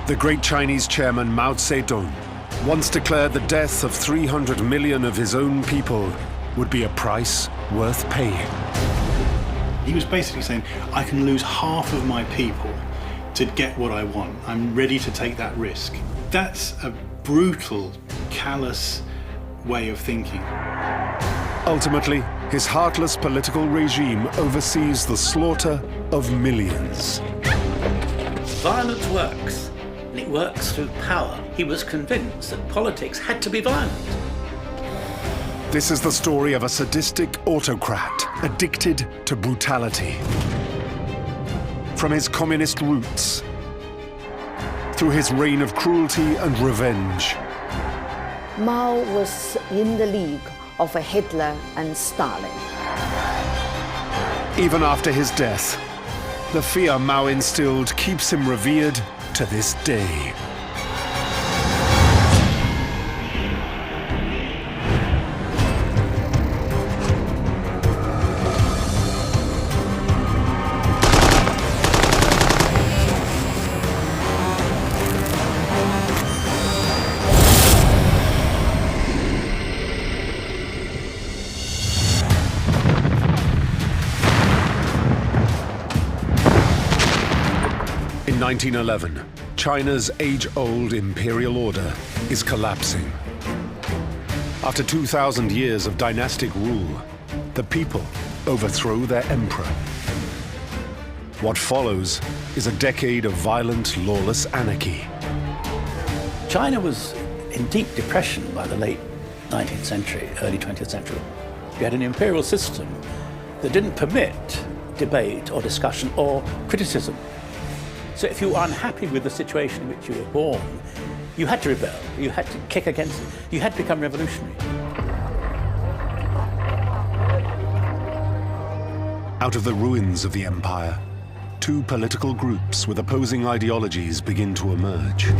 The great Chinese chairman Mao Tse-tung once declared the death of 300 million of his own people would be a price worth paying. He was basically saying, I can lose half of my people to get what I want. I'm ready to take that risk. That's a brutal, callous way of thinking. Ultimately, his heartless political regime oversees the slaughter of millions. Violence works, and it works through power. He was convinced that politics had to be violent. This is the story of a sadistic autocrat addicted to brutality. From his communist roots, through his reign of cruelty and revenge. Mao was in the league of Hitler and Stalin. Even after his death, the fear Mao instilled keeps him revered to this day. In 1911, China's age-old imperial order is collapsing. After 2,000 years of dynastic rule, the people overthrow their emperor. What follows is a decade of violent, lawless anarchy. China was in deep depression by the late 19th century, early 20th century. You had an imperial system that didn't permit debate or discussion or criticism. So if you were unhappy with the situation in which you were born, you had to rebel, you had to kick against it, you had to become revolutionary. Out of the ruins of the empire, two political groups with opposing ideologies begin to emerge.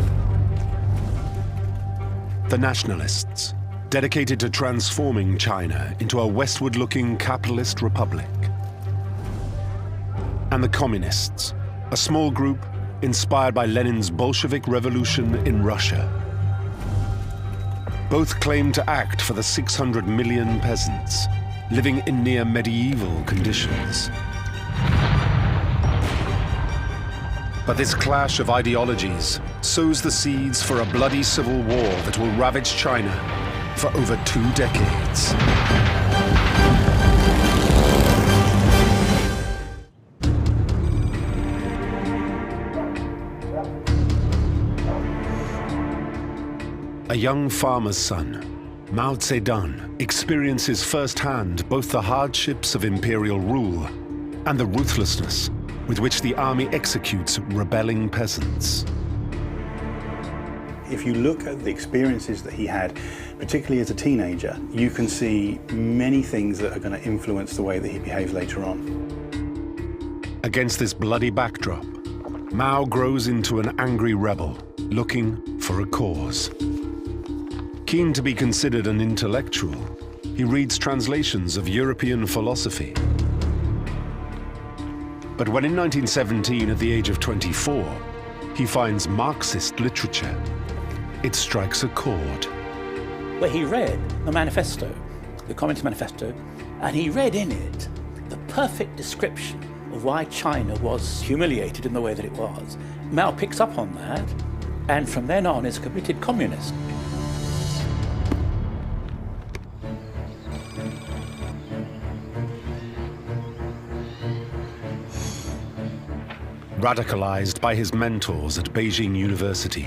The nationalists, dedicated to transforming China into a westward-looking capitalist republic. And the communists, a small group inspired by Lenin's Bolshevik Revolution in Russia. Both claim to act for the 600 million peasants living in near medieval conditions. But this clash of ideologies sows the seeds for a bloody civil war that will ravage China for over 2 decades. A young farmer's son, Mao Tse-tung, experiences firsthand both the hardships of imperial rule and the ruthlessness with which the army executes rebelling peasants. If you look at the experiences that he had, particularly as a teenager, you can see many things that are going to influence the way that he behaves later on. Against this bloody backdrop, Mao grows into an angry rebel, looking for a cause. Keen to be considered an intellectual, he reads translations of European philosophy. But when in 1917, at the age of 24, he finds Marxist literature, it strikes a chord. Where he read the manifesto, the Communist Manifesto, and he read in it the perfect description of why China was humiliated in the way that it was. Mao picks up on that, and from then on is a committed communist. Radicalized by his mentors at Beijing University,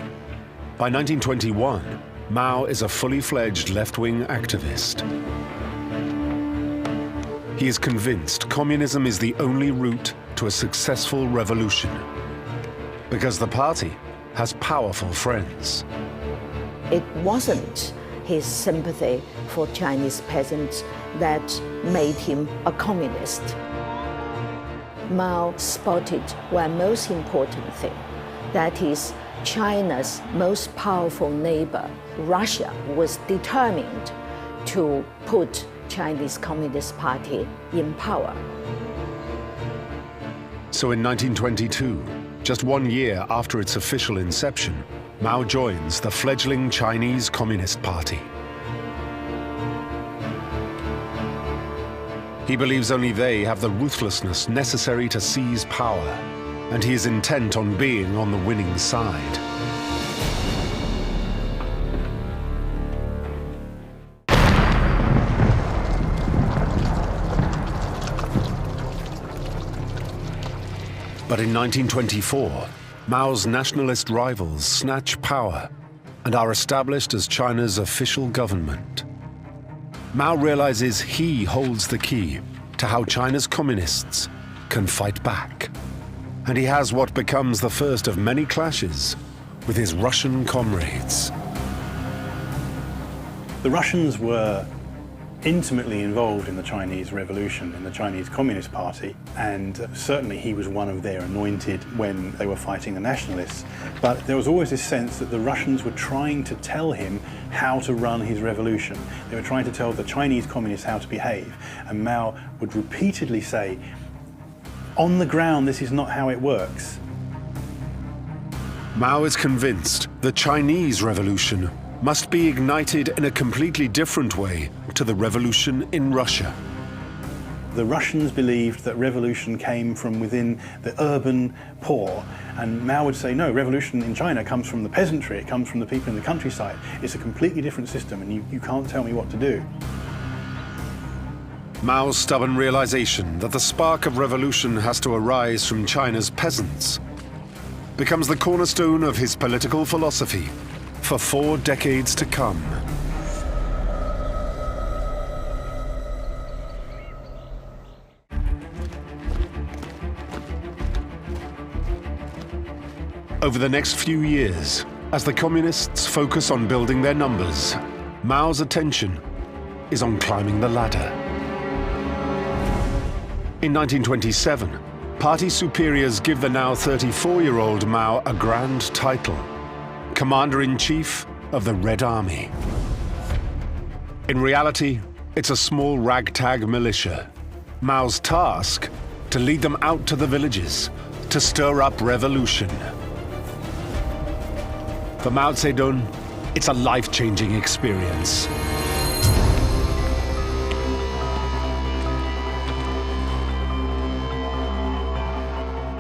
by 1921, Mao is a fully fledged left-wing activist. He is convinced communism is the only route to a successful revolution, because the party has powerful friends. It wasn't his sympathy for Chinese peasants that made him a communist. Mao spotted one most important thing, that is, China's most powerful neighbor, Russia, was determined to put Chinese Communist Party in power. So in 1922, Just 1 year after its official inception, Mao joins the fledgling Chinese Communist Party. He believes only they have the ruthlessness necessary to seize power, and he is intent on being on the winning side. But in 1924, Mao's nationalist rivals snatch power and are established as China's official government. Mao realizes he holds the key to how China's communists can fight back. And he has what becomes the first of many clashes with his Russian comrades. The Russians were intimately involved in the Chinese Revolution, in the Chinese Communist Party, and certainly he was one of their anointed when they were fighting the nationalists. But there was always this sense that the Russians were trying to tell him how to run his revolution. They were trying to tell the Chinese communists how to behave, and Mao would repeatedly say, on the ground, this is not how it works. Mao is convinced the Chinese Revolution must be ignited in a completely different way to the revolution in Russia. The Russians believed that revolution came from within the urban poor, and Mao would say, no, revolution in China comes from the peasantry, it comes from the people in the countryside. It's a completely different system, and you can't tell me what to do. Mao's stubborn realization that the spark of revolution has to arise from China's peasants becomes the cornerstone of his political philosophy for 4 decades to come. Over the next few years, as the communists focus on building their numbers, Mao's attention is on climbing the ladder. In 1927, party superiors give the now 34-year-old Mao a grand title: Commander-in-Chief of the Red Army. In reality, it's a small ragtag militia. Mao's task: to lead them out to the villages, to stir up revolution. For Mao Tse-tung, it's a life-changing experience.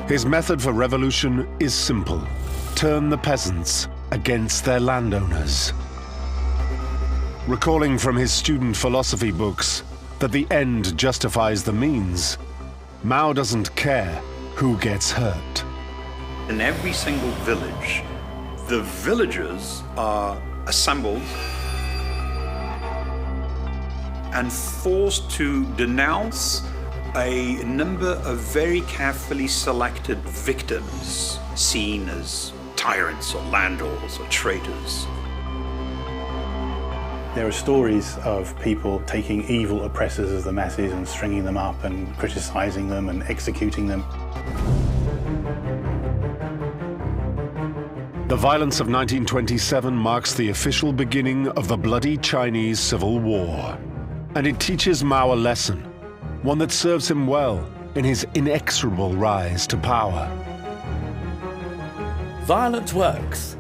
His method for revolution is simple: turn the peasants against their landowners. Recalling from his student philosophy books that the end justifies the means, Mao doesn't care who gets hurt. In every single village, the villagers are assembled and forced to denounce a number of very carefully selected victims seen as tyrants or landlords or traitors. There are stories of people taking evil oppressors as the masses and stringing them up and criticizing them and executing them. The violence of 1927 marks the official beginning of the bloody Chinese Civil War. And it teaches Mao a lesson, one that serves him well in his inexorable rise to power. Violence works.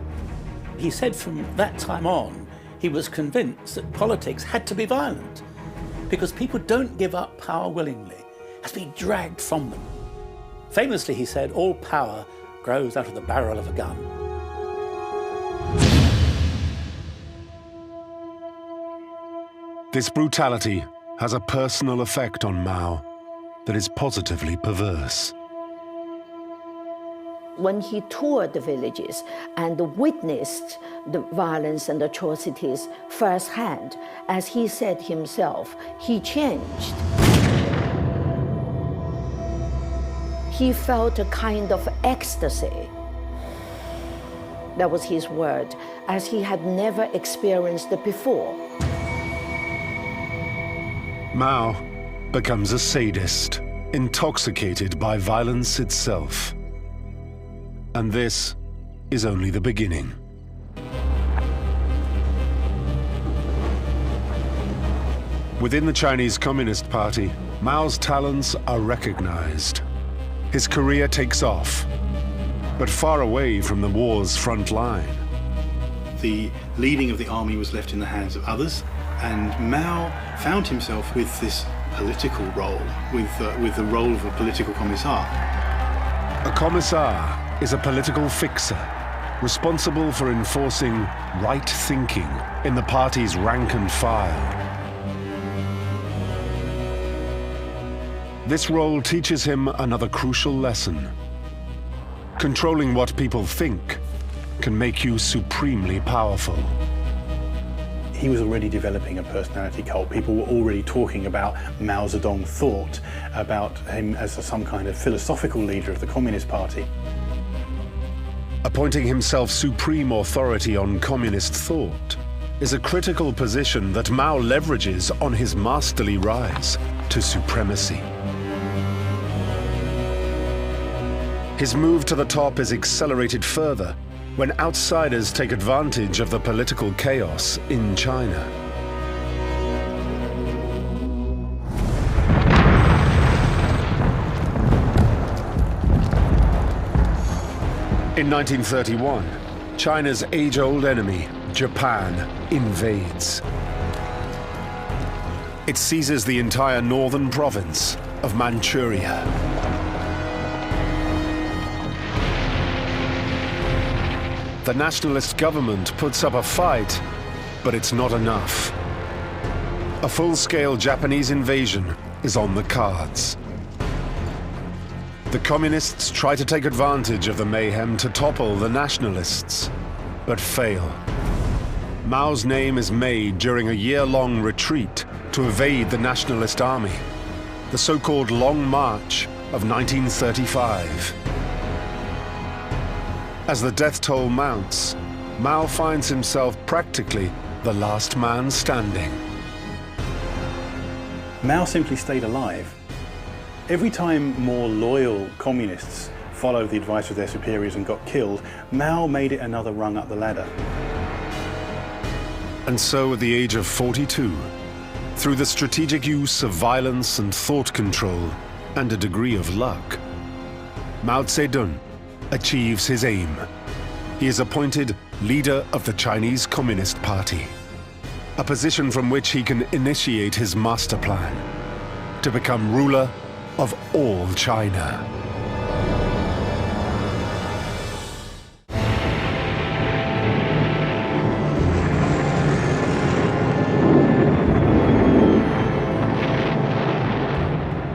He said from that time on, he was convinced that politics had to be violent because people don't give up power willingly. It has to be dragged from them. Famously, he said, all power grows out of the barrel of a gun. This brutality has a personal effect on Mao that is positively perverse. When he toured the villages and witnessed the violence and atrocities firsthand, as he said himself, he changed. He felt a kind of ecstasy. That was his word, as he had never experienced it before. Mao becomes a sadist, intoxicated by violence itself. And this is only the beginning. Within the Chinese Communist Party, Mao's talents are recognized. His career takes off. but far away from the war's front line. The leading of the army was left in the hands of others, and Mao found himself with this political role, with the role of a political commissar. A commissar is a political fixer, responsible for enforcing right thinking in the party's rank and file. This role teaches him another crucial lesson. Controlling what people think can make you supremely powerful. He was already developing a personality cult. People were already talking about Mao Zedong thought, about him as some kind of philosophical leader of the Communist Party. Appointing himself supreme authority on communist thought is a critical position that Mao leverages on his masterly rise to supremacy. His move to the top is accelerated further when outsiders take advantage of the political chaos in China. In 1931, China's age-old enemy, Japan, invades. It seizes the entire northern province of Manchuria. The nationalist government puts up a fight, but it's not enough. A full-scale Japanese invasion is on the cards. The communists try to take advantage of the mayhem to topple the nationalists, but fail. Mao's name is made during a year-long retreat to evade the nationalist army, the so-called Long March of 1935. As the death toll mounts, Mao finds himself practically the last man standing. Mao simply stayed alive. Every time more loyal communists followed the advice of their superiors and got killed, Mao made it another rung up the ladder. And so at the age of 42, through the strategic use of violence and thought control and a degree of luck, Mao Tse-tung achieves his aim. He is appointed leader of the Chinese Communist Party, a position from which he can initiate his master plan to become ruler of all China.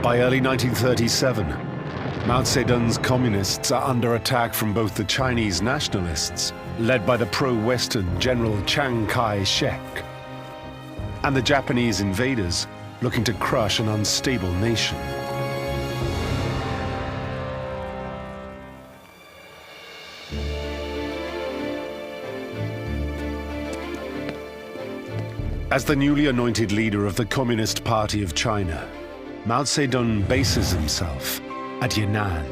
By early 1937, Mao Zedong's communists are under attack from both the Chinese nationalists, led by the pro-Western General Chiang Kai-shek, and the Japanese invaders looking to crush an unstable nation. As the newly anointed leader of the Communist Party of China, Mao Zedong bases himself at Yan'an.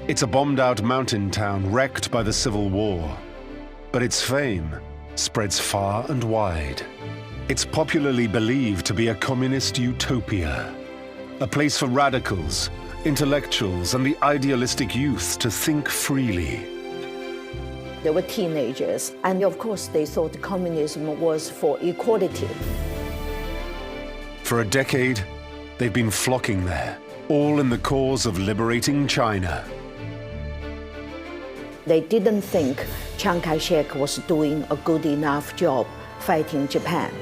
It's a bombed-out mountain town wrecked by the Civil War, but its fame spreads far and wide. It's popularly believed to be a communist utopia, a place for radicals, intellectuals, and the idealistic youth to think freely. They were teenagers, and of course they thought communism was for equality. For a decade, they've been flocking there, all in the cause of liberating China. They didn't think Chiang Kai-shek was doing a good enough job fighting Japan.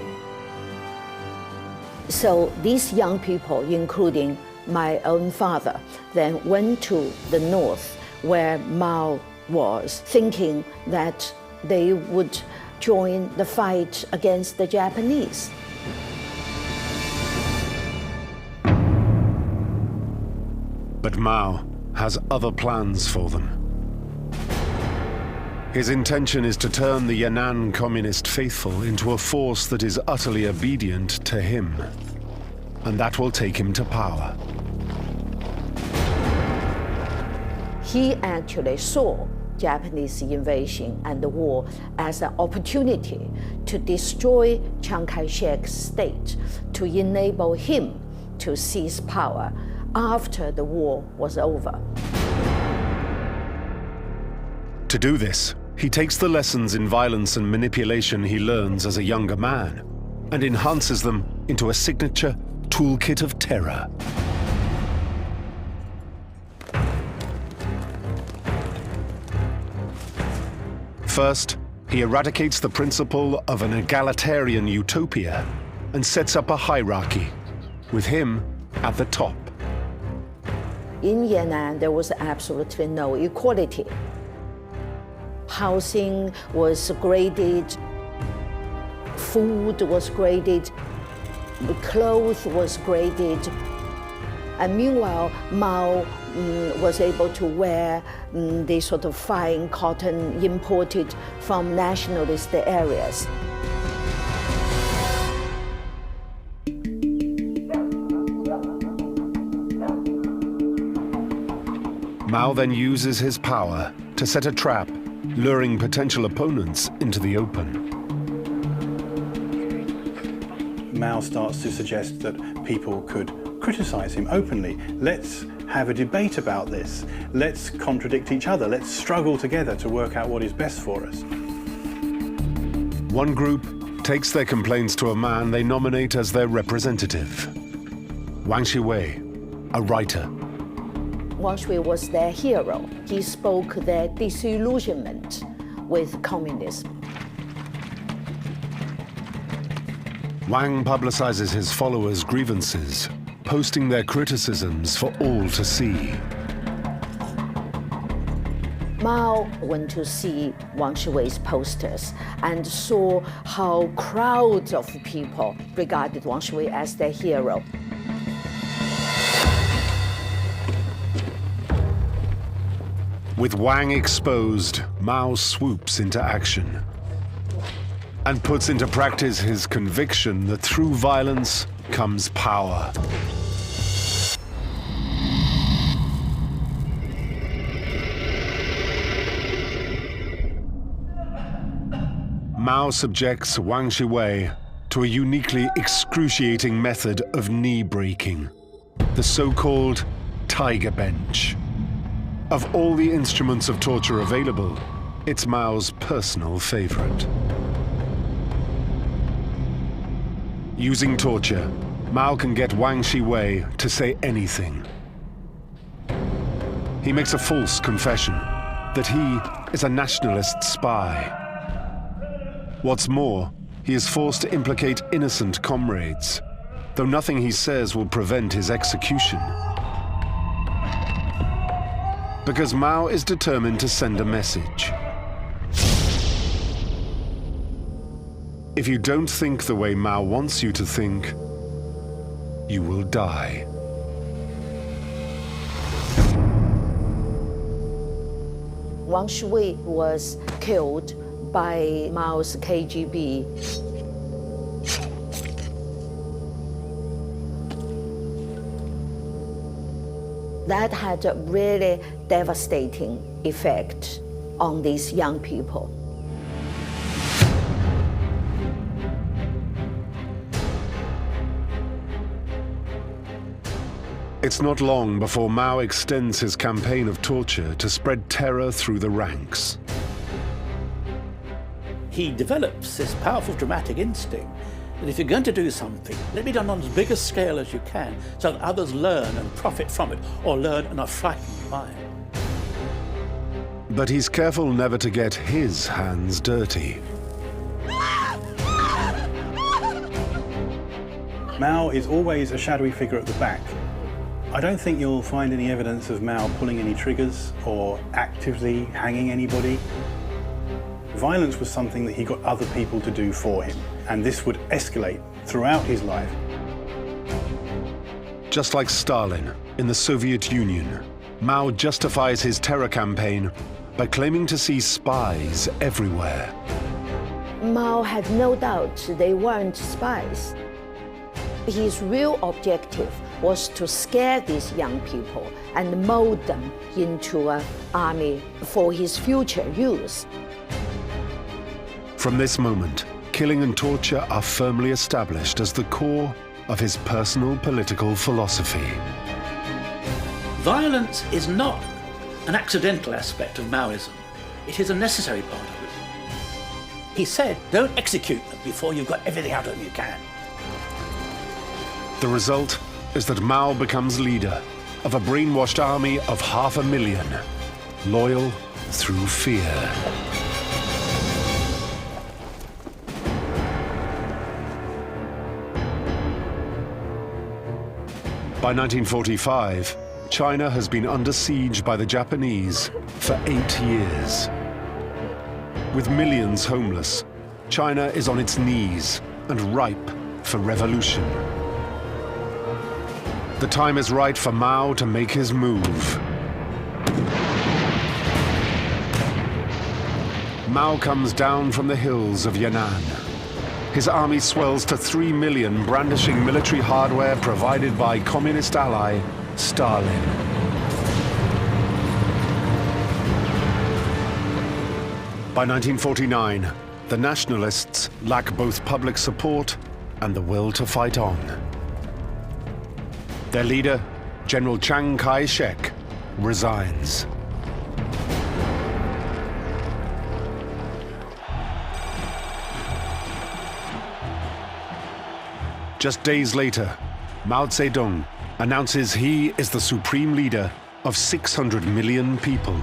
So these young people, including my own father, then went to the north where Mao was, thinking that they would join the fight against the Japanese. But Mao has other plans for them. His intention is to turn the Yan'an communist faithful into a force that is utterly obedient to him, and that will take him to power. He actually saw Japanese invasion and the war as an opportunity to destroy Chiang Kai-shek's state, to enable him to seize power after the war was over. To do this, he takes the lessons in violence and manipulation he learns as a younger man and enhances them into a signature toolkit of terror. First, he eradicates the principle of an egalitarian utopia and sets up a hierarchy, with him at the top. In Yan'an, there was absolutely no equality. Housing was graded, food was graded, clothes was graded. And meanwhile, Mao was able to wear the sort of fine cotton imported from nationalist areas. Mao then uses his power to set a trap, luring potential opponents into the open. Mao starts to suggest that people could criticize him openly. Let's have a debate about this. Let's contradict each other. Let's struggle together to work out what is best for us. One group takes their complaints to a man they nominate as their representative. Wang Shiwei, a writer. Wang Shiwei was their hero. He spoke their disillusionment with communism. Wang publicizes his followers' grievances, posting their criticisms for all to see. Mao went to see Wang Shiwei's posters and saw how crowds of people regarded Wang Shiwei as their hero. With Wang exposed, Mao swoops into action and puts into practice his conviction that through violence comes power. Mao subjects Wang Shiwei to a uniquely excruciating method of knee breaking, the so-called tiger bench. Of all the instruments of torture available, it's Mao's personal favorite. Using torture, Mao can get Wang Shiwei to say anything. He makes a false confession that he is a nationalist spy. What's more, he is forced to implicate innocent comrades, though nothing he says will prevent his execution. Because Mao is determined to send a message. If you don't think the way Mao wants you to think, you will die. Wang Shiwei was killed by Mao's KGB. That had a really devastating effect on these young people. It's not long before Mao extends his campaign of torture to spread terror through the ranks. He develops this powerful dramatic instinct that if you're going to do something, let it be done on as big a scale as you can so that others learn and profit from it, or learn and are frightened by it. But he's careful never to get his hands dirty. Mao is always a shadowy figure at the back. I don't think you'll find any evidence of Mao pulling any triggers or actively hanging anybody. Violence was something that he got other people to do for him, and this would escalate throughout his life. Just like Stalin in the Soviet Union, Mao justifies his terror campaign by claiming to see spies everywhere. Mao had no doubt they weren't spies. His real objective was to scare these young people and mold them into an army for his future use. From this moment, killing and torture are firmly established as the core of his personal political philosophy. Violence is not an accidental aspect of Maoism. It is a necessary part of it. He said, don't execute them before you've got everything out of them you can. The result is that Mao becomes leader of a brainwashed army of 500,000, loyal through fear. By 1945, China has been under siege by the Japanese for 8 years. With millions homeless, China is on its knees and ripe for revolution. The time is right for Mao to make his move. Mao comes down from the hills of Yan'an. His army swells to 3 million, brandishing military hardware provided by communist ally Stalin. By 1949, the nationalists lack both public support and the will to fight on. Their leader, General Chiang Kai-shek, resigns. Just days later, Mao Tse-tung announces he is the supreme leader of 600 million people.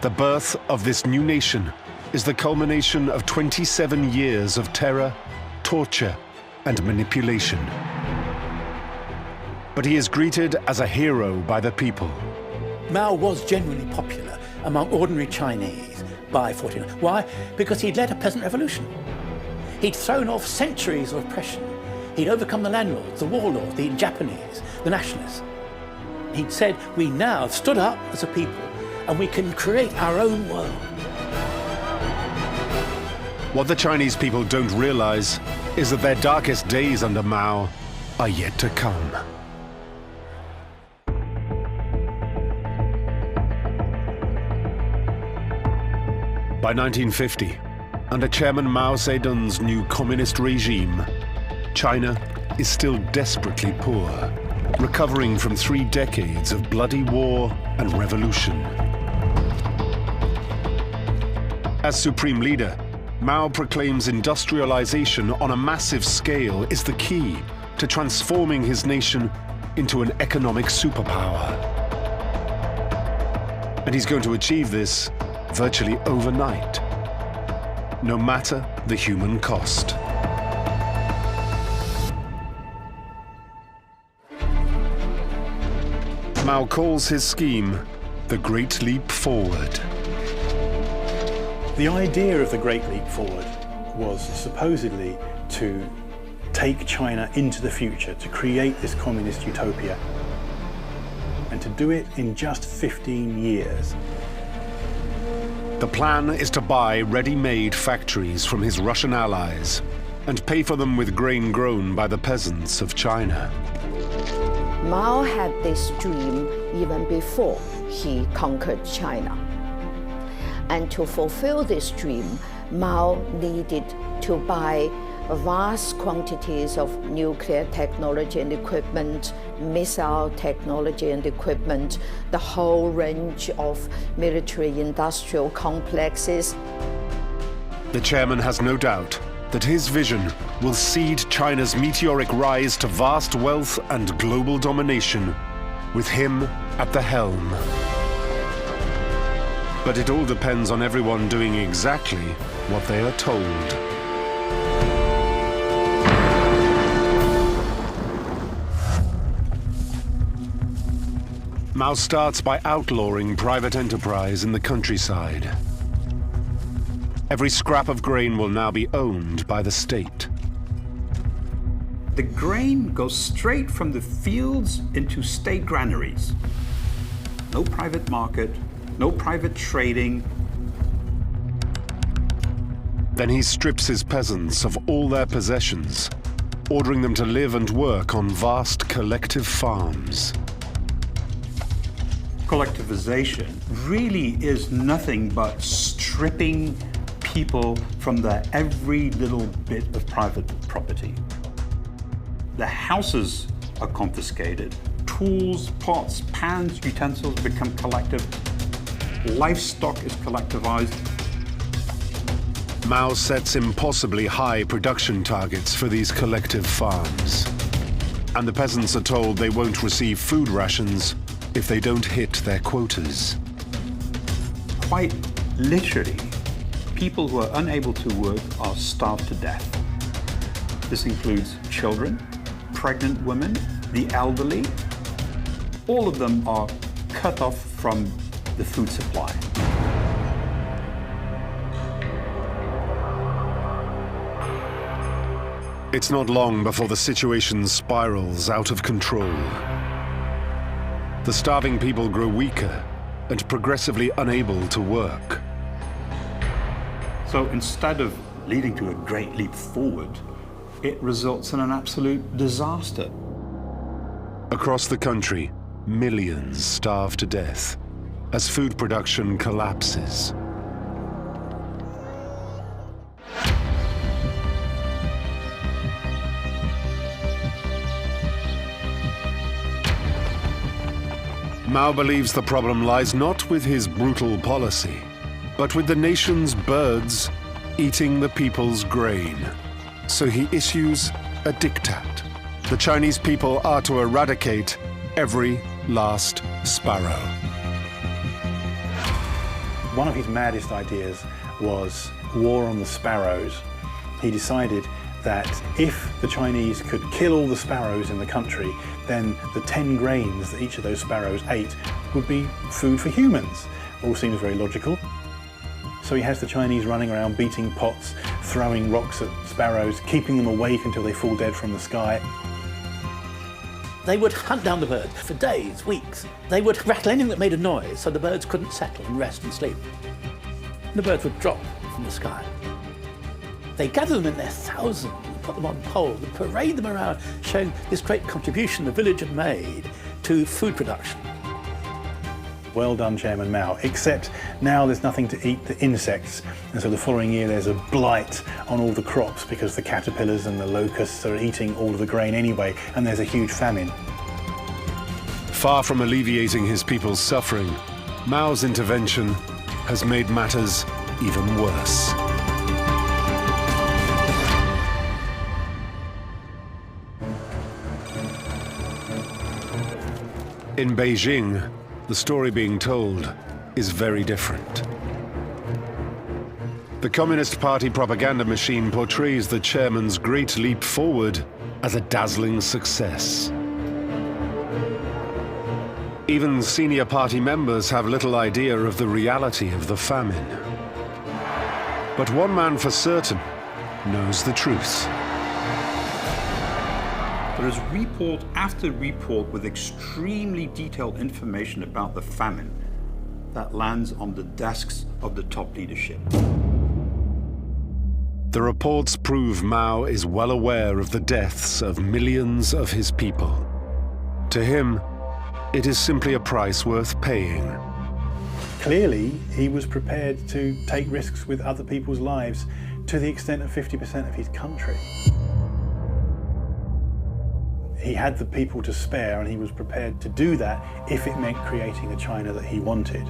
The birth of this new nation is the culmination of 27 years of terror, torture, and manipulation. But he is greeted as a hero by the people. Mao was genuinely popular among ordinary Chinese by 1949. Why? Because he'd led a peasant revolution. He'd thrown off centuries of oppression. He'd overcome the landlords, the warlords, the Japanese, the nationalists. He'd said, we now have stood up as a people and we can create our own world. What the Chinese people don't realize is that their darkest days under Mao are yet to come. By 1950, under Chairman Mao Zedong's new communist regime, China is still desperately poor, recovering from 3 decades of bloody war and revolution. As supreme leader, Mao proclaims industrialization on a massive scale is the key to transforming his nation into an economic superpower. And he's going to achieve this virtually overnight, no matter the human cost. Mao calls his scheme the Great Leap Forward. The idea of the Great Leap Forward was supposedly to take China into the future, to create this communist utopia, and to do it in just 15 years. The plan is to buy ready-made factories from his Russian allies and pay for them with grain grown by the peasants of China. Mao had this dream even before he conquered China. And to fulfill this dream, Mao needed to buy vast quantities of nuclear technology and equipment, missile technology and equipment, the whole range of military-industrial complexes. The chairman has no doubt that his vision will seed China's meteoric rise to vast wealth and global domination, with him at the helm. But it all depends on everyone doing exactly what they are told. Mao starts by outlawing private enterprise in the countryside. Every scrap of grain will now be owned by the state. The grain goes straight from the fields into state granaries. No private market, no private trading. Then he strips his peasants of all their possessions, ordering them to live and work on vast collective farms. Collectivization really is nothing but stripping people from their every little bit of private property. The houses are confiscated. Tools, pots, pans, utensils become collective. Livestock is collectivized. Mao sets impossibly high production targets for these collective farms. And the peasants are told they won't receive food rations if they don't hit their quotas. Quite literally, people who are unable to work are starved to death. This includes children, pregnant women, the elderly. All of them are cut off from the food supply. It's not long before the situation spirals out of control. The starving people grow weaker and progressively unable to work. So instead of leading to a great leap forward, it results in an absolute disaster. Across the country, millions starve to death as food production collapses. Mao believes the problem lies not with his brutal policy, but with the nation's birds eating the people's grain. So he issues a diktat. The Chinese people are to eradicate every last sparrow. One of his maddest ideas was war on the sparrows. He decided that if the Chinese could kill all the sparrows in the country, then the 10 grains that each of those sparrows ate would be food for humans. All seems very logical. So he has the Chinese running around beating pots, throwing rocks at sparrows, keeping them awake until they fall dead from the sky. They would hunt down the birds for days, weeks. They would rattle anything that made a noise so the birds couldn't settle and rest and sleep. And the birds would drop from the sky. They gather them in their thousands, put them on poles, and parade them around, showing this great contribution the village had made to food production. Well done, Chairman Mao, except now there's nothing to eat the insects, and so the following year there's a blight on all the crops because the caterpillars and the locusts are eating all of the grain anyway, and there's a huge famine. Far from alleviating his people's suffering, Mao's intervention has made matters even worse. In Beijing, the story being told is very different. The Communist Party propaganda machine portrays the chairman's great leap forward as a dazzling success. Even senior party members have little idea of the reality of the famine. But one man for certain knows the truth. There is report after report with extremely detailed information about the famine that lands on the desks of the top leadership. The reports prove Mao is well aware of the deaths of millions of his people. To him, it is simply a price worth paying. Clearly, he was prepared to take risks with other people's lives to the extent of 50% of his country. He had the people to spare, and he was prepared to do that if it meant creating a China that he wanted.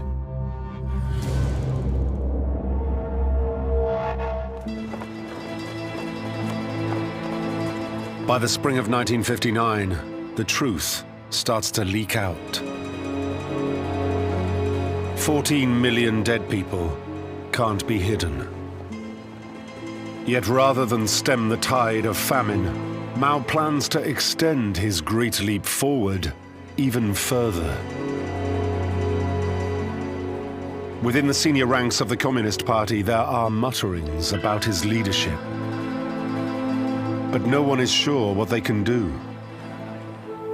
By the spring of 1959, the truth starts to leak out. 14 million dead people can't be hidden. Yet rather than stem the tide of famine, Mao plans to extend his great leap forward even further. Within the senior ranks of the Communist Party, there are mutterings about his leadership. But no one is sure what they can do.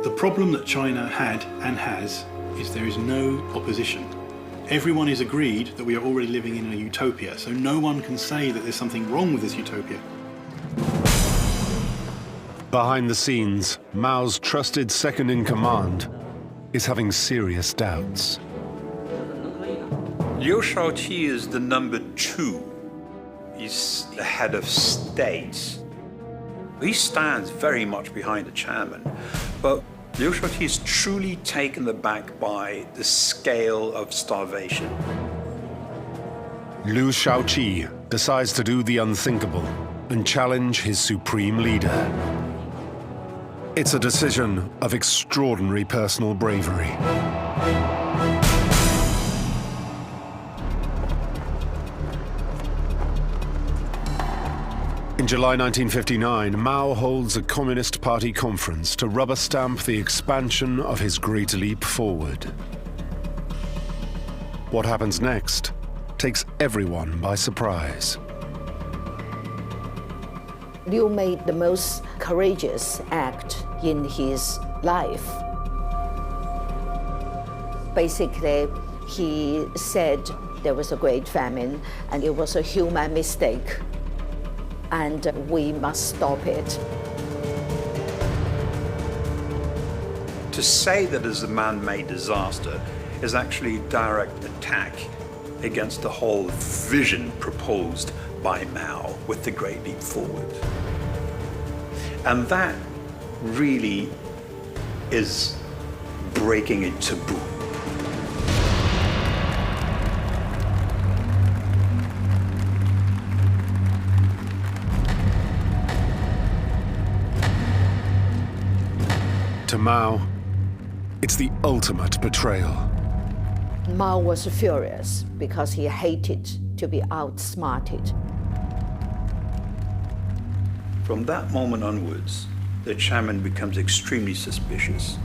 The problem that China had and has is there is no opposition. Everyone is agreed that we are already living in a utopia, so no one can say that there's something wrong with this utopia. Behind the scenes, Mao's trusted second-in-command is having serious doubts. Liu Shaoqi is the number 2. He's the head of state. He stands very much behind the chairman, but Liu Shaoqi is truly taken aback by the scale of starvation. Liu Shaoqi decides to do the unthinkable and challenge his supreme leader. It's a decision of extraordinary personal bravery. In July 1959, Mao holds a Communist Party conference to rubber stamp the expansion of his great leap forward. What happens next takes everyone by surprise. Liu made the most courageous act in his life. Basically, he said there was a great famine and it was a human mistake, and we must stop it. To say that it's a man-made disaster is actually a direct attack against the whole vision proposed by Mao with the Great Leap Forward. And that really is breaking a taboo. To Mao, it's the ultimate betrayal. Mao was furious because he hated to be outsmarted. From that moment onwards, the chairman becomes extremely suspicious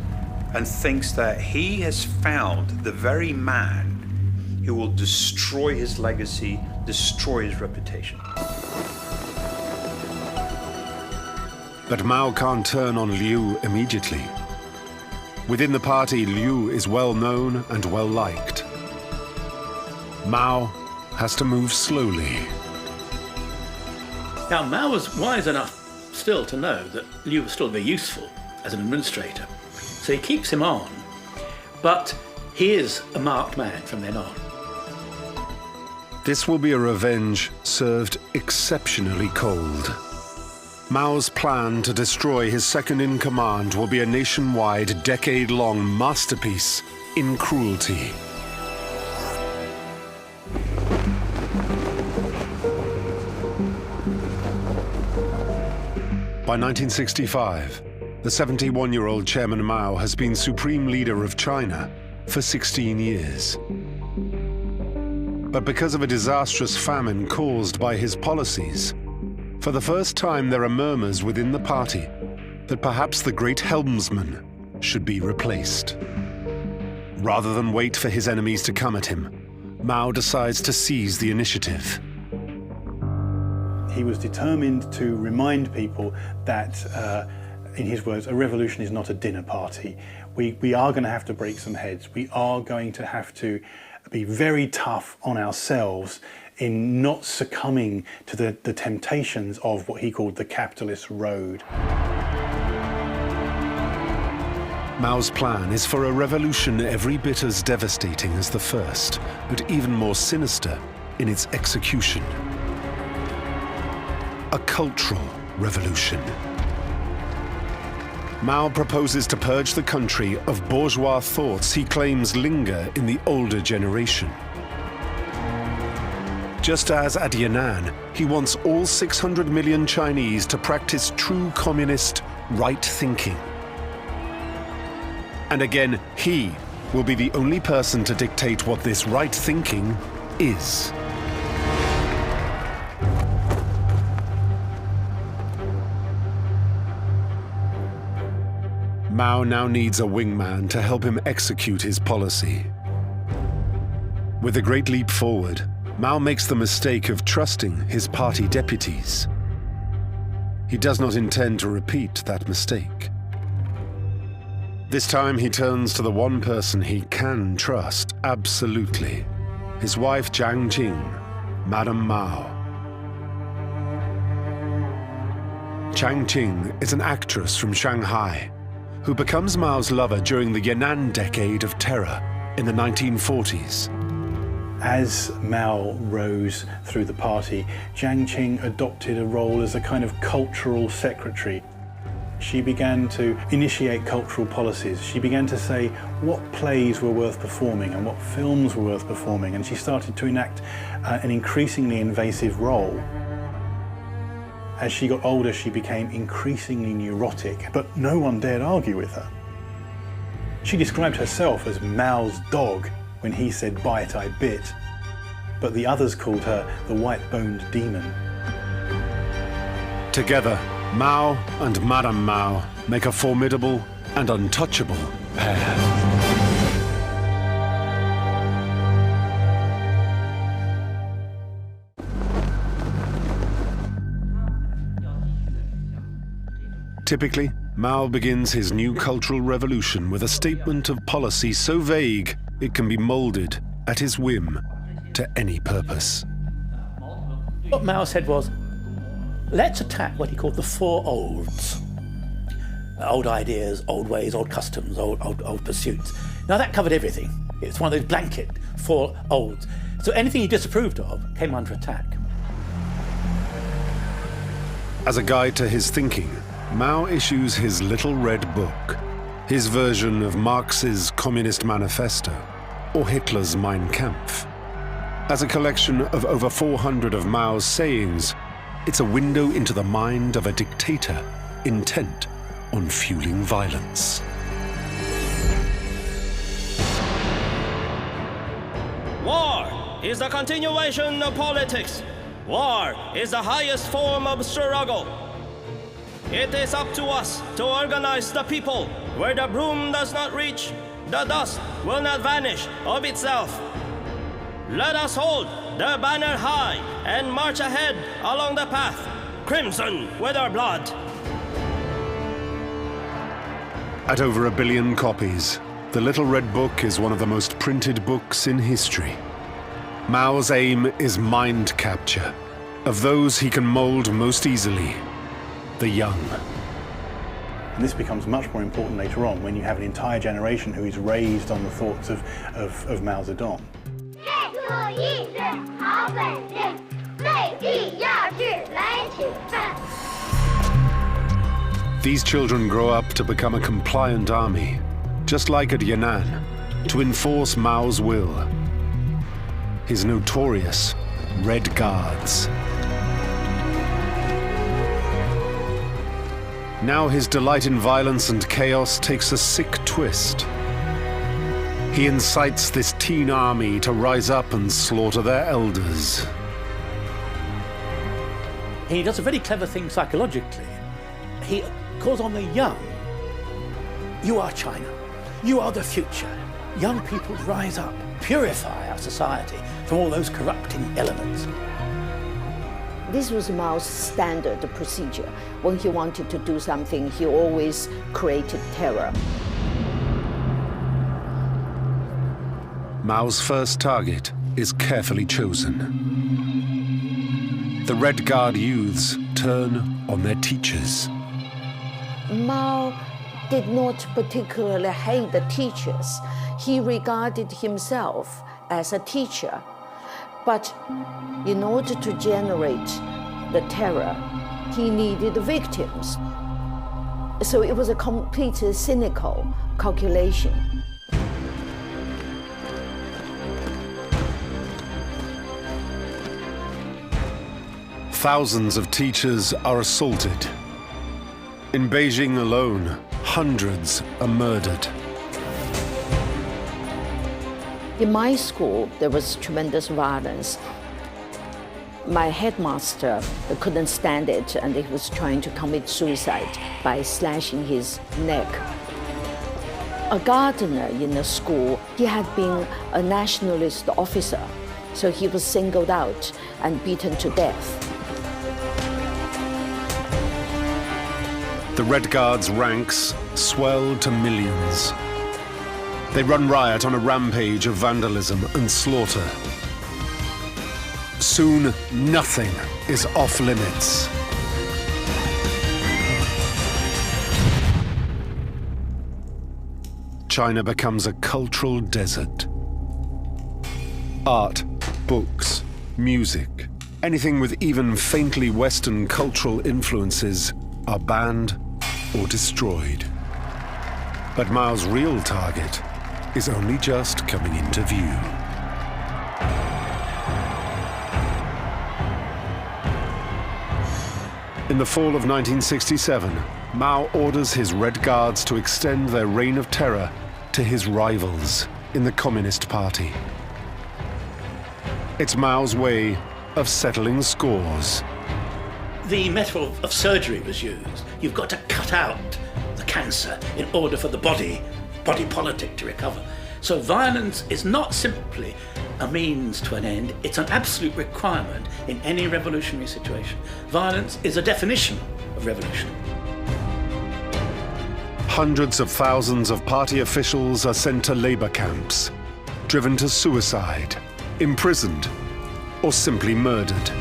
and thinks that he has found the very man who will destroy his legacy, destroy his reputation. But Mao can't turn on Liu immediately. Within the party, Liu is well known and well liked. Mao has to move slowly. Now, Mao was wise enough still to know that Liu was still very useful as an administrator. So he keeps him on, but he is a marked man from then on. This will be a revenge served exceptionally cold. Mao's plan to destroy his second-in-command will be a nationwide, decade-long masterpiece in cruelty. By 1965, the 71-year-old Chairman Mao has been supreme leader of China for 16 years. But because of a disastrous famine caused by his policies, for the first time there are murmurs within the party that perhaps the great helmsman should be replaced. Rather than wait for his enemies to come at him, Mao decides to seize the initiative. He was determined to remind people that, in his words, a revolution is not a dinner party. We are going to have to break some heads. We are going to have to be very tough on ourselves in not succumbing to the temptations of what he called the capitalist road. Mao's plan is for a revolution every bit as devastating as the first, but even more sinister in its execution. A cultural revolution. Mao proposes to purge the country of bourgeois thoughts he claims linger in the older generation. Just as at Yan'an, he wants all 600 million Chinese to practice true communist right thinking. And again, he will be the only person to dictate what this right thinking is. Mao now needs a wingman to help him execute his policy. With a great leap forward, Mao makes the mistake of trusting his party deputies. He does not intend to repeat that mistake. This time he turns to the one person he can trust absolutely, his wife Jiang Qing, Madame Mao. Jiang Qing is an actress from Shanghai who becomes Mao's lover during the Yan'an decade of terror in the 1940s. As Mao rose through the party, Jiang Qing adopted a role as a kind of cultural secretary. She began to initiate cultural policies. She began to say what plays were worth performing and what films were worth performing, and she started to enact an increasingly invasive role. As she got older, she became increasingly neurotic, but no one dared argue with her. She described herself as Mao's dog when he said, "Bite, I bit," but the others called her the white-boned demon. Together, Mao and Madame Mao make a formidable and untouchable pair. Typically, Mao begins his new cultural revolution with a statement of policy so vague it can be molded at his whim to any purpose. What Mao said was, let's attack what he called the four olds. Old ideas, old ways, old customs, old pursuits. Now that covered everything. It's one of those blanket four olds. So anything he disapproved of came under attack. As a guide to his thinking, Mao issues his Little Red Book, his version of Marx's Communist Manifesto or Hitler's Mein Kampf. As a collection of over 400 of Mao's sayings, it's a window into the mind of a dictator intent on fueling violence. War is the continuation of politics. War is the highest form of struggle. It is up to us to organize the people. Where the broom does not reach, the dust will not vanish of itself. Let us hold the banner high and march ahead along the path, crimson with our blood. At over 1 billion copies, the Little Red Book is one of the most printed books in history. Mao's aim is mind capture of those he can mold most easily, the young. And this becomes much more important later on when you have an entire generation who is raised on the thoughts of Mao Zedong. These children grow up to become a compliant army, just like at Yan'an, to enforce Mao's will. His notorious Red Guards. Now his delight in violence and chaos takes a sick twist. He incites this teen army to rise up and slaughter their elders. He does a very clever thing psychologically. He calls on the young. You are China. You are the future. Young people rise up, purify our society from all those corrupting elements. This was Mao's standard procedure. When he wanted to do something, he always created terror. Mao's first target is carefully chosen. The Red Guard youths turn on their teachers. Mao did not particularly hate the teachers. He regarded himself as a teacher. But in order to generate the terror, he needed victims. So it was a completely cynical calculation. Thousands of teachers are assaulted. In Beijing alone, hundreds are murdered. In my school, there was tremendous violence. My headmaster couldn't stand it, and he was trying to commit suicide by slashing his neck. A gardener in the school, he had been a nationalist officer, so he was singled out and beaten to death. The Red Guard's ranks swell to millions. They run riot on a rampage of vandalism and slaughter. Soon, nothing is off limits. China becomes a cultural desert. Art, books, music, anything with even faintly Western cultural influences are banned or destroyed. But Mao's real target is only just coming into view. In the fall of 1967, Mao orders his Red Guards to extend their reign of terror to his rivals in the Communist Party. It's Mao's way of settling scores. The metaphor of surgery was used. You've got to cut out the cancer in order for the body politic to recover. So violence is not simply a means to an end, it's an absolute requirement in any revolutionary situation. Violence is a definition of revolution. Hundreds of thousands of party officials are sent to labor camps, driven to suicide, imprisoned, or simply murdered.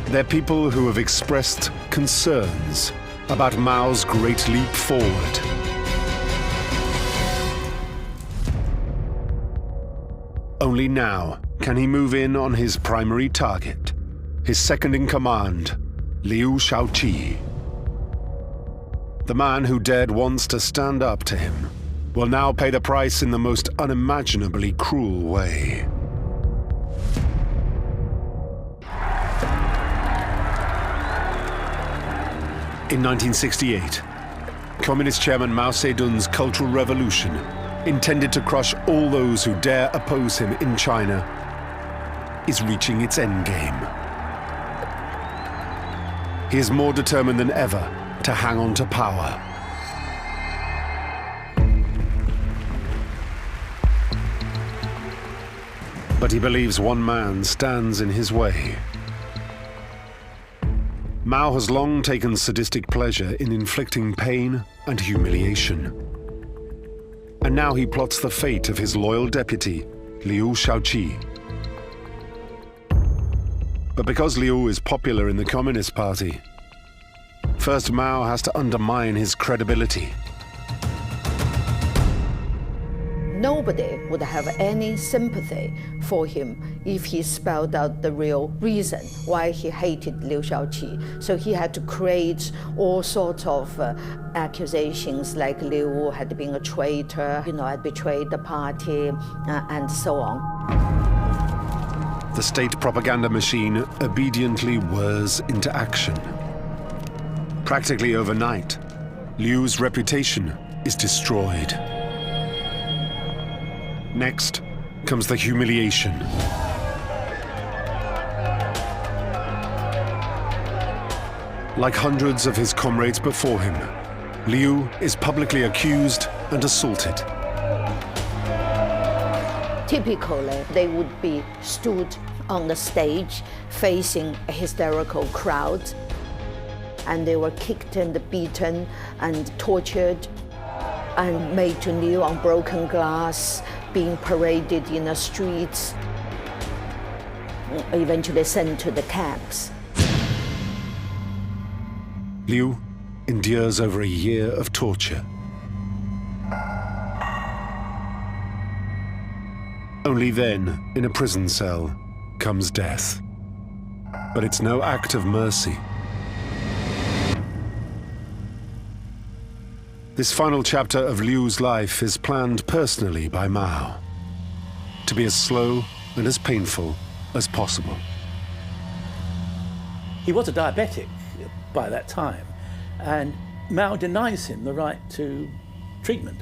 They're people who have expressed concerns about Mao's great leap forward. Only now can he move in on his primary target, his second-in-command, Liu Shaoqi. The man who dared once to stand up to him will now pay the price in the most unimaginably cruel way. In 1968, Communist Chairman Mao Tse-tung's Cultural Revolution, intended to crush all those who dare oppose him in China, is reaching its endgame. He is more determined than ever to hang on to power. But he believes one man stands in his way. Mao has long taken sadistic pleasure in inflicting pain and humiliation. And now he plots the fate of his loyal deputy, Liu Shaoqi. But because Liu is popular in the Communist Party, first Mao has to undermine his credibility. Nobody would have any sympathy for him if he spelled out the real reason why he hated Liu Shaoqi. So he had to create all sorts of accusations, like Liu had been a traitor, had betrayed the party, and so on. The state propaganda machine obediently whirs into action. Practically overnight, Liu's reputation is destroyed. Next comes the humiliation. Like hundreds of his comrades before him, Liu is publicly accused and assaulted. Typically, they would be stood on the stage facing a hysterical crowd, and they were kicked and beaten and tortured and made to kneel on broken glass, being paraded in the streets, eventually sent to the camps. Liu endures over a year of torture. Only then, in a prison cell, comes death. But it's no act of mercy. This final chapter of Liu's life is planned personally by Mao, to be as slow and as painful as possible. He was a diabetic by that time, and Mao denies him the right to treatment.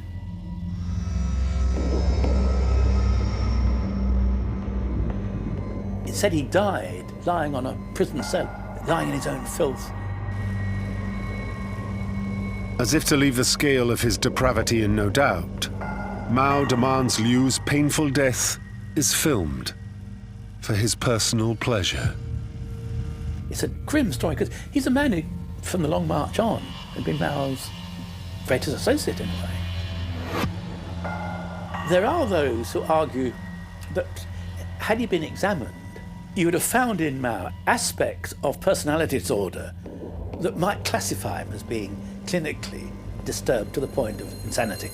It said he died lying on a prison cell, lying in his own filth. As if to leave the scale of his depravity in no doubt, Mao demands Liu's painful death is filmed for his personal pleasure. It's a grim story because he's a man who, from the Long March on, had been Mao's greatest associate in a way. There are those who argue that had he been examined, you would have found in Mao aspects of personality disorder that might classify him as being clinically disturbed to the point of insanity.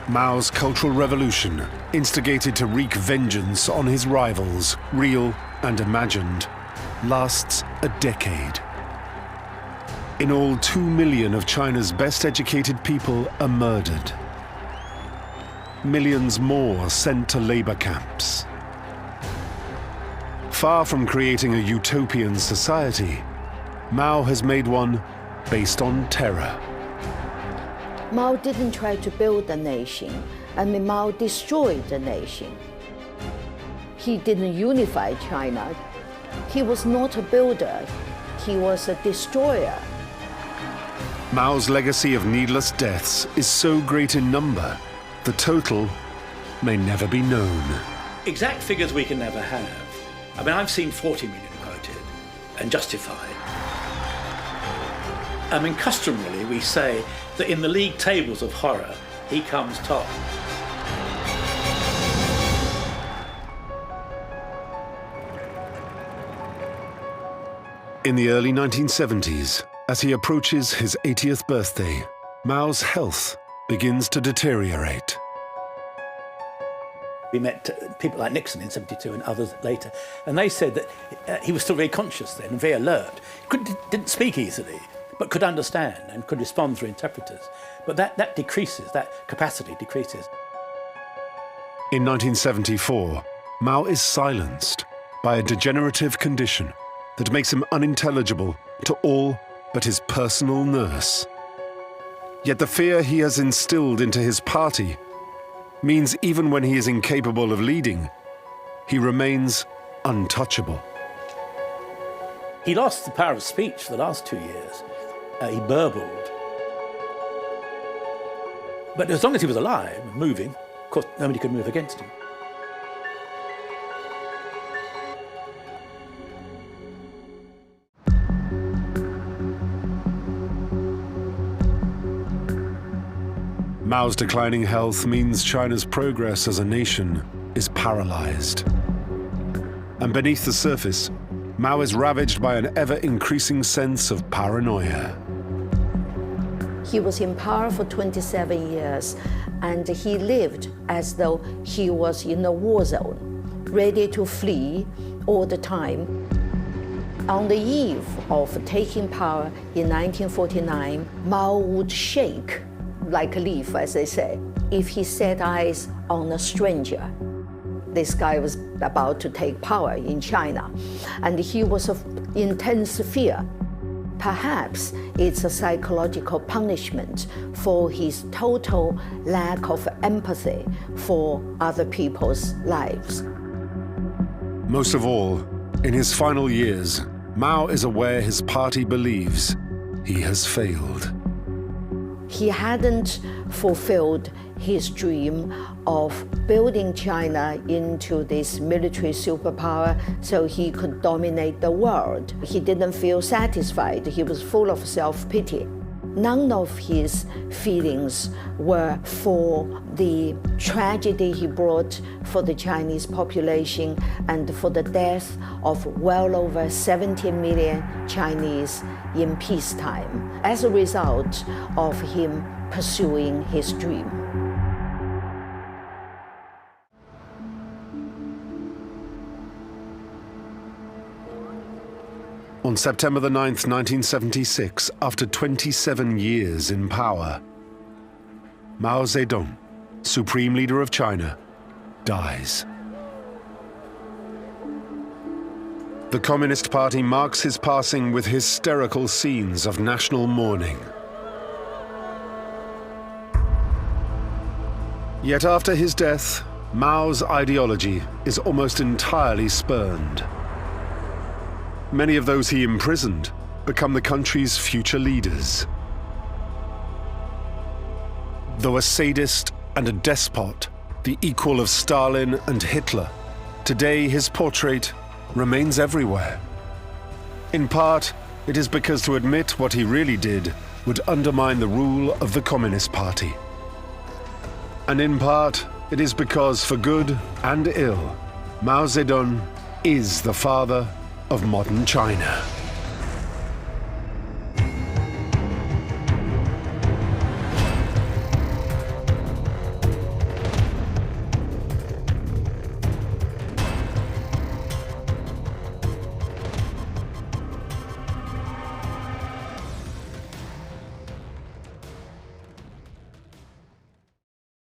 Mao's Cultural Revolution, instigated to wreak vengeance on his rivals, real and imagined, lasts a decade. In all, 2 million of China's best educated people are murdered. Millions more sent to labor camps. Far from creating a utopian society, Mao has made one based on terror. Mao didn't try to build a nation, and Mao destroyed the nation. He didn't unify China. He was not a builder, he was a destroyer. Mao's legacy of needless deaths is so great in number, the total may never be known. Exact figures we can never have. I mean, I've seen 40 million quoted and justified. I mean, customarily we say that in the league tables of horror, he comes top. In the early 1970s, as he approaches his 80th birthday, Mao's health begins to deteriorate. We met people like Nixon in '72 and others later, and they said that he was still very conscious then and very alert. Didn't speak easily, but could understand and could respond through interpreters. But that decreases, that capacity decreases. In 1974, Mao is silenced by a degenerative condition that makes him unintelligible to all but his personal nurse. Yet the fear he has instilled into his party means even when he is incapable of leading, he remains untouchable. He lost the power of speech for the last 2 years. He burbled. But as long as he was alive and moving, of course, nobody could move against him. Mao's declining health means China's progress as a nation is paralyzed. And beneath the surface, Mao is ravaged by an ever-increasing sense of paranoia. He was in power for 27 years, and he lived as though he was in a war zone, ready to flee all the time. On the eve of taking power in 1949, Mao would shake like a leaf, as they say, if he set eyes on a stranger. This guy was about to take power in China, and he was of intense fear. Perhaps it's a psychological punishment for his total lack of empathy for other people's lives. Most of all, in his final years, Mao is aware his party believes he has failed. He hadn't fulfilled his dream of building China into this military superpower so he could dominate the world. He didn't feel satisfied. He was full of self-pity. None of his feelings were for the tragedy he brought for the Chinese population and for the death of well over 70 million Chinese in peacetime as a result of him pursuing his dream. On September the 9th, 1976, after 27 years in power, Mao Zedong, supreme leader of China, dies. The Communist Party marks his passing with hysterical scenes of national mourning. Yet after his death, Mao's ideology is almost entirely spurned. Many of those he imprisoned become the country's future leaders. Though a sadist and a despot, the equal of Stalin and Hitler, today his portrait remains everywhere. In part, it is because to admit what he really did would undermine the rule of the Communist Party. And in part, it is because, for good and ill, Mao Zedong is the father of modern China.